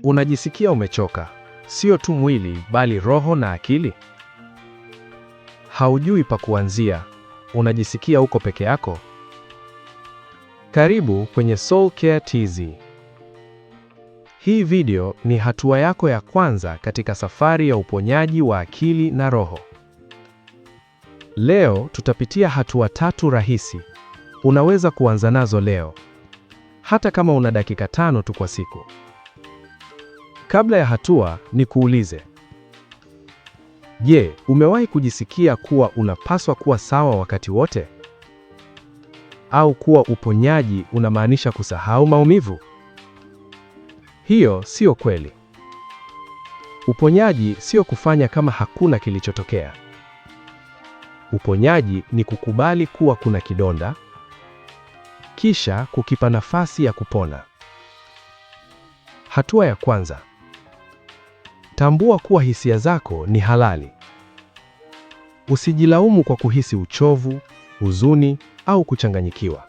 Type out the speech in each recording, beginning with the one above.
Unajisikia umechoka, sio tu mwili bali roho na akili? Haujui pa kuanzia, unajisikia uko peke yako? Karibu kwenye Soul Care TZ. Hii video ni hatua yako ya kwanza katika safari ya uponyaji wa akili na roho. Leo tutapitia hatua 3 rahisi. Unaweza kuanza nazo leo, hata kama una dakika 5 tu kwa siku. Kabla ya hatua, nikuulize. Je, umewahi kujisikia kuwa unapaswa kuwa sawa wakati wote? Au kuwa uponyaji unamaanisha kusahau maumivu? Hiyo sio kweli. Uponyaji sio kufanya kama hakuna kilichotokea. Uponyaji ni kukubali kuwa kuna kidonda, kisha kukipa nafasi ya kupona. Hatua ya kwanza. Tambua kuwa hisia zako ni halali. Usijilaumu kwa kuhisi uchovu, huzuni au kuchanganyikiwa.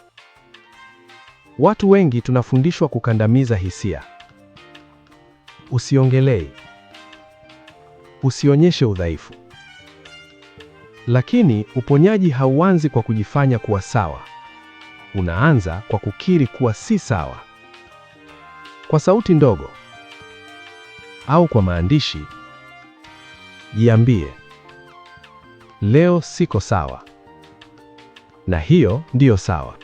Watu wengi tunafundishwa kukandamiza hisia. Usiongelei. Usionyeshe udhaifu. Lakini uponyaji hauanzi kwa kujifanya kuwa sawa. Unaanza kwa kukiri kuwa si sawa. Kwa sauti ndogo au kwa maandishi, jiambie, leo siko sawa. Na hiyo ndiyo sawa.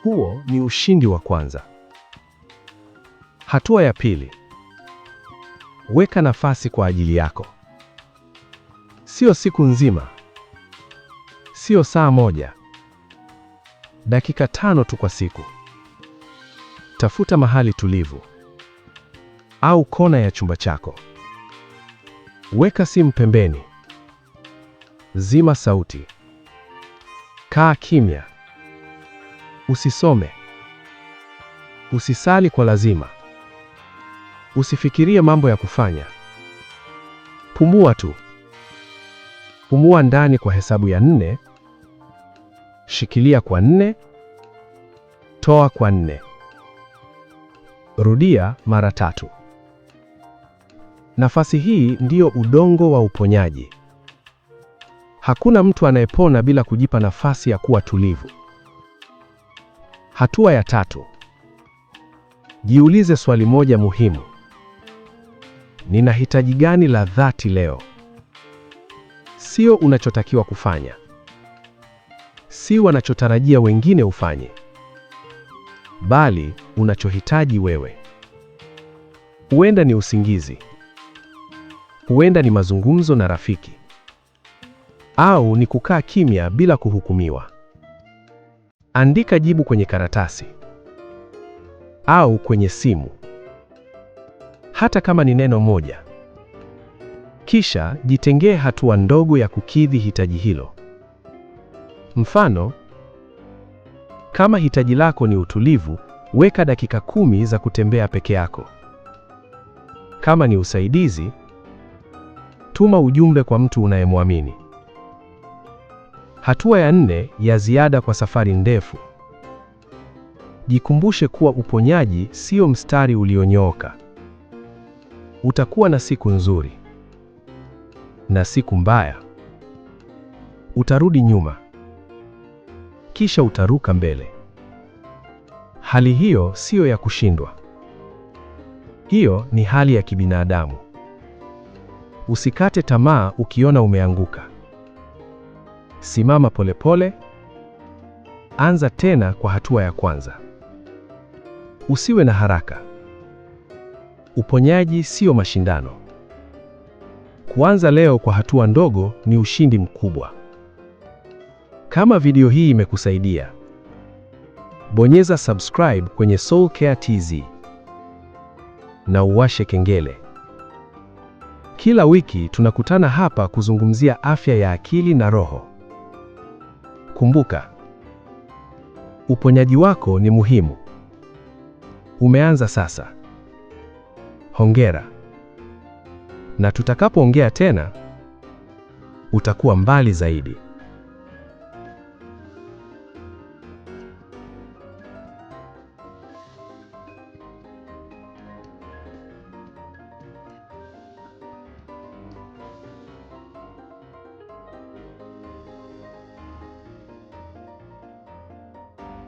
Huo ni ushindi wa kwanza. Hatua ya pili. Weka nafasi kwa ajili yako. Sio siku nzima. Sio saa moja. Dakika 5 tu kwa siku. Tafuta mahali tulivu au kona ya chumba chako. Weka simu pembeni. Zima sauti. Kaa kimya. Usisome. Usisali kwa lazima. Usifikirie mambo ya kufanya. Pumua tu. Pumua ndani kwa hesabu ya 4. Shikilia kwa 4. Toa kwa 4. Rudia mara 3. Nafasi hii ndiyo udongo wa uponyaji. Hakuna mtu anayepona bila kujipa nafasi ya kuwa tulivu. Hatua ya 3. Jiulize swali moja muhimu. Nina hitaji gani la dhati leo? Sio unachotakiwa kufanya. Si wanachotarajia wengine ufanye. Bali unachohitaji wewe. Huenda ni usingizi. Huenda ni mazungumzo na rafiki. Au ni kukaa kimya bila kuhukumiwa. Andika jibu kwenye karatasi au kwenye simu, hata kama ni neno moja. Kisha jitengee hatua ndogo ya kukidhi hitaji hilo. Mfano, kama hitaji lako ni utulivu, weka dakika 10 za kutembea peke yako. Kama ni usaidizi, tuma ujumbe kwa mtu unayemwamini. Hatua ya 4 ya ziada kwa safari ndefu. Jikumbushe kuwa uponyaji sio mstari ulionyooka. Utakuwa na siku nzuri na siku mbaya. Utarudi nyuma, kisha utaruka mbele. Hali hiyo sio ya kushindwa. Hiyo ni hali ya kibinadamu. Usikate tamaa ukiona umeanguka. Simama polepole. Anza tena kwa hatua ya kwanza. Usiwe na haraka. Uponyaji sio mashindano. Kuanza leo kwa hatua ndogo ni ushindi mkubwa. Kama video hii imekusaidia, bonyeza subscribe kwenye Soul Care TZ na uwashe kengele. Kila wiki tunakutana hapa kuzungumzia afya ya akili na roho. Kumbuka, uponyaji wako ni muhimu. Umeanza sasa. Hongera. Na tutakapoongea tena, utakuwa mbali zaidi.